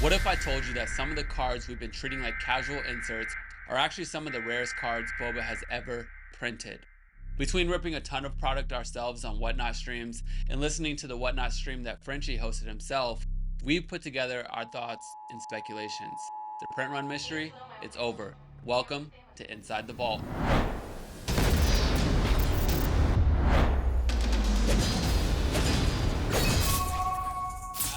What if I told you that some of the cards we've been treating like casual inserts are actually some of the rarest cards BoBA has ever printed? Between ripping a ton of product ourselves on WhatNot streams and listening to the WhatNot stream that Frenchie hosted himself, we've put together our thoughts and speculations. The print run mystery, it's over. Welcome to Inside the Vault.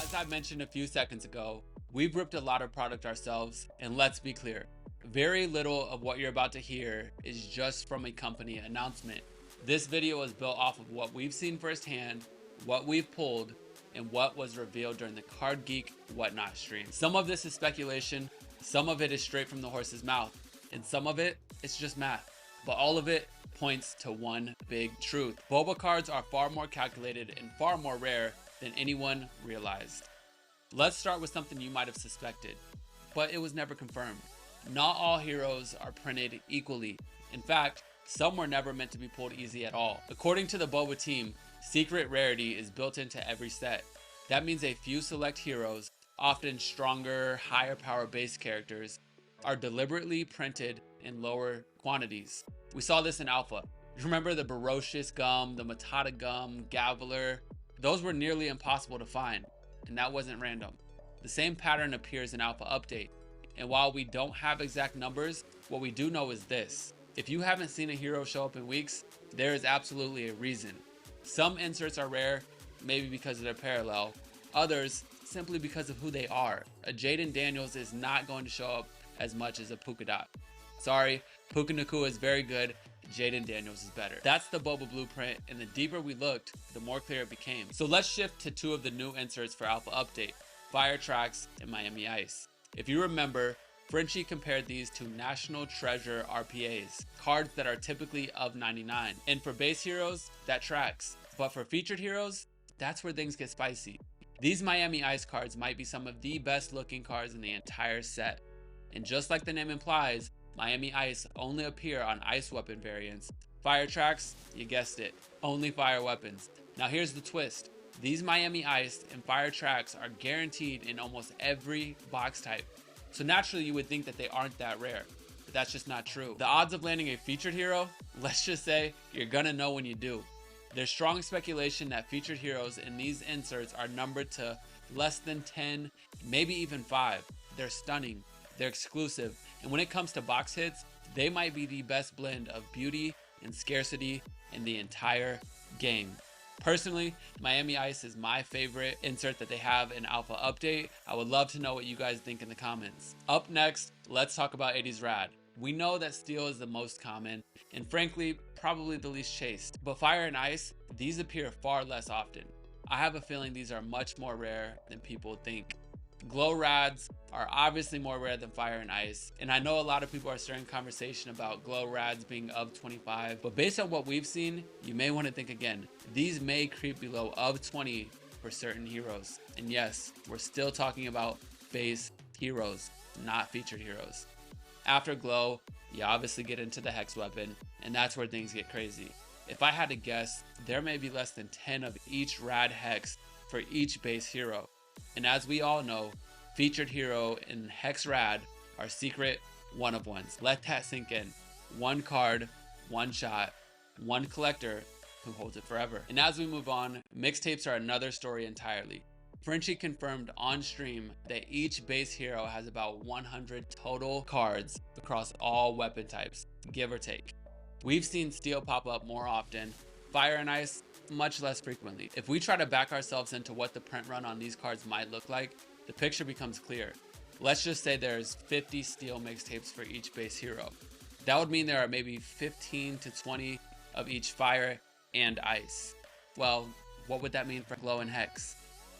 As I mentioned a few seconds ago, we've ripped a lot of product ourselves, and let's be clear, very little of what you're about to hear is just from a company announcement. This video is built off of what we've seen firsthand, what we've pulled, and what was revealed during the CardGeek WhatNot stream. Some of this is speculation, some of it is straight from the horse's mouth, and some of it is just math. But all of it points to one big truth. BoBA cards are far more calculated and far more rare than anyone realized. Let's start with something you might have suspected, but it was never confirmed. Not all heroes are printed equally. In fact, some were never meant to be pulled easy at all. According to the BoBA team, secret rarity is built into every set. That means a few select heroes, often stronger, higher power base characters, are deliberately printed in lower quantities. We saw this in Alpha. Remember the Barocious Gum, the Matata Gum, Gaviler? Those were nearly impossible to find, and that wasn't random. The same pattern appears in Alpha Update, and while we don't have exact numbers, what we do know is this. If you haven't seen a hero show up in weeks, there is absolutely a reason. Some inserts are rare, maybe because of their parallel, others simply because of who they are. A Jaden Daniels is not going to show up as much as a Puka Dot. Sorry, Puka Nakua is very good, Jaden Daniels is better. That's the BoBA blueprint, and the deeper we looked, the more clear it became. So let's shift to two of the new inserts for Alpha Update, Fire Tracks and Miami Ice. If you remember, Frenchie compared these to National Treasure RPAs, cards that are typically of 99. And for base heroes, that tracks. But for featured heroes, that's where things get spicy. These Miami Ice cards might be some of the best looking cards in the entire set. And just like the name implies, Miami Ice only appear on ice weapon variants. Fire Tracks, you guessed it, only fire weapons. Now here's the twist. These Miami Ice and Fire Tracks are guaranteed in almost every box type. So naturally you would think that they aren't that rare, but that's just not true. The odds of landing a featured hero, let's just say you're gonna know when you do. There's strong speculation that featured heroes in these inserts are numbered to less than 10, maybe even 5. They're stunning, they're exclusive, and when it comes to box hits, they might be the best blend of beauty and scarcity in the entire game. Personally, Miami Ice is my favorite insert that they have in Alpha Update. I would love to know what you guys think in the comments. Up next, let's talk about 80s Rad. We know that steel is the most common, and frankly, probably the least chased. But Fire and Ice, these appear far less often. I have a feeling these are much more rare than people think. Glow RADs are obviously more rare than Fire and Ice, and I know a lot of people are starting conversation about Glow RADs being of 25, but based on what we've seen, you may want to think again. These may creep below of 20 for certain heroes. And yes, we're still talking about base heroes, not featured heroes. After Glow, you obviously get into the Hex weapon, and that's where things get crazy. If I had to guess, there may be less than 10 of each Rad Hex for each base hero. And as we all know, featured hero and Hex Rad are secret one-of-ones. Let that sink in. One card, one shot, one collector who holds it forever. And as we move on, mixtapes are another story entirely. Frenchie confirmed on stream that each base hero has about 100 total cards across all weapon types, give or take. We've seen steel pop up more often, Fire and Ice much less frequently. If we try to back ourselves into what the print run on these cards might look like, the picture becomes clear. Let's just say there's 50 steel mixtapes for each base hero. That would mean there are maybe 15 to 20 of each Fire and Ice. Well, what would that mean for Glow and Hex?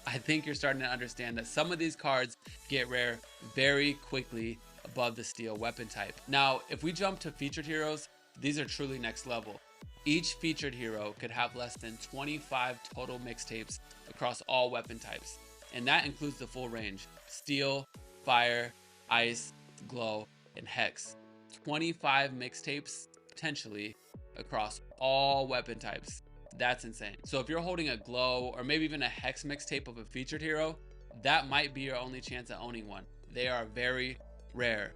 I think you're starting to understand that some of these cards get rare very quickly above the steel weapon type. Now, if we jump to featured heroes, these are truly next level. Each featured hero could have less than 25 total mixtapes across all weapon types, and that includes the full range: steel, fire, ice, glow, and hex. 25 mixtapes potentially across all weapon types. That's insane. So if you're holding a glow or maybe even a hex mixtape of a featured hero, that might be your only chance at owning one. They are very rare.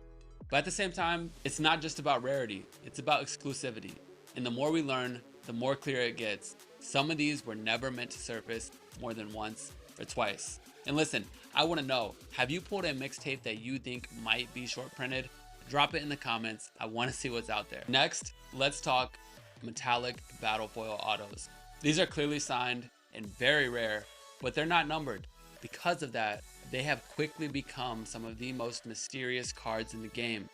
But at the same time, it's not just about rarity, it's about exclusivity. And the more we learn, the more clear it gets. Some of these were never meant to surface more than once or twice. And listen, I want to know, have you pulled a mixtape that you think might be short printed? Drop it in the comments. I want to see what's out there. Next, let's talk metallic BattleFoil autos. These are clearly signed and very rare, but they're not numbered. Because of that, they have quickly become some of the most mysterious cards in the game.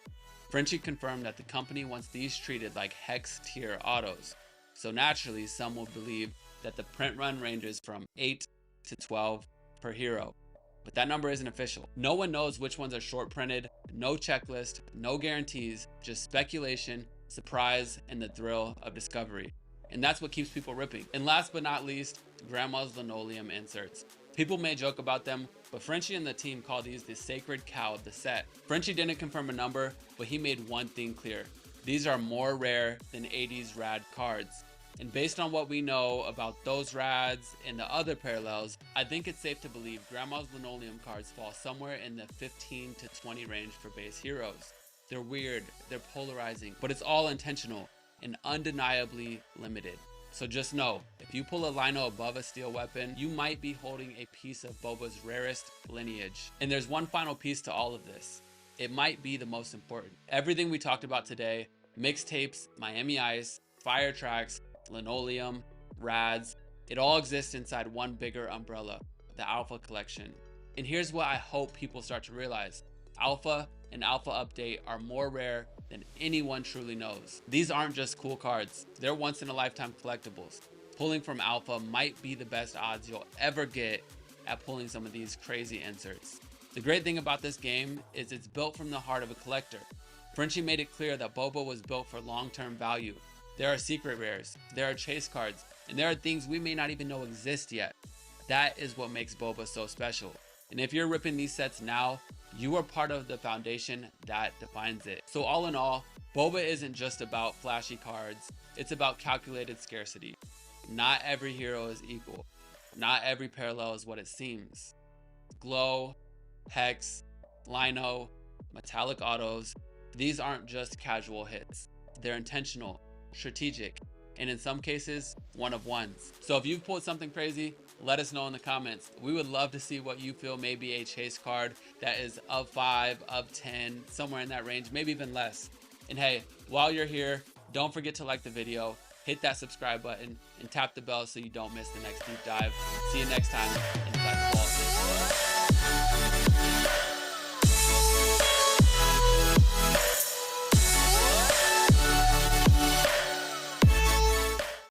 Frenchie confirmed that the company wants these treated like hex tier autos. So naturally, some will believe that the print run ranges from 8 to 12 per hero. But that number isn't official. No one knows which ones are short printed, no checklist, no guarantees, just speculation, surprise, and the thrill of discovery. And that's what keeps people ripping. And last but not least, Grandma's Linoleum inserts. People may joke about them, but Frenchie and the team call these the sacred cow of the set. Frenchie didn't confirm a number, but he made one thing clear. These are more rare than 80s rad cards. And based on what we know about those rads and the other parallels, I think it's safe to believe Grandma's Linoleum cards fall somewhere in the 15 to 20 range for base heroes. They're weird, they're polarizing, but it's all intentional and undeniably limited. So just know, if you pull a Lino above a steel weapon, you might be holding a piece of BoBa's rarest lineage. And there's one final piece to all of this. It might be the most important. Everything we talked about today, mixtapes, Miami Ice, fire tracks, Linoleum, RADs, it all exists inside one bigger umbrella, the Alpha collection. And here's what I hope people start to realize. Alpha and Alpha Update are more rare than anyone truly knows. These aren't just cool cards, they're once in a lifetime collectibles. Pulling from Alpha might be the best odds you'll ever get at pulling some of these crazy inserts. The great thing about this game is it's built from the heart of a collector. Frenchie made it clear that BoBa was built for long-term value. There are secret rares, there are chase cards, and there are things we may not even know exist yet. That is what makes BoBa so special. And if you're ripping these sets now, you are part of the foundation that defines it. So all in all, BoBa isn't just about flashy cards, it's about calculated scarcity. Not every hero is equal. Not every parallel is what it seems. Glow, Hex, Lino, metallic autos, these aren't just casual hits. They're intentional, strategic, and in some cases, one of ones. So if you've pulled something crazy, let us know in the comments. We would love to see what you feel may be a chase card that is of 5, of 10, somewhere in that range, maybe even less. And hey, while you're here, don't forget to like the video, hit that subscribe button, and tap the bell so you don't miss the next deep dive. See you next time.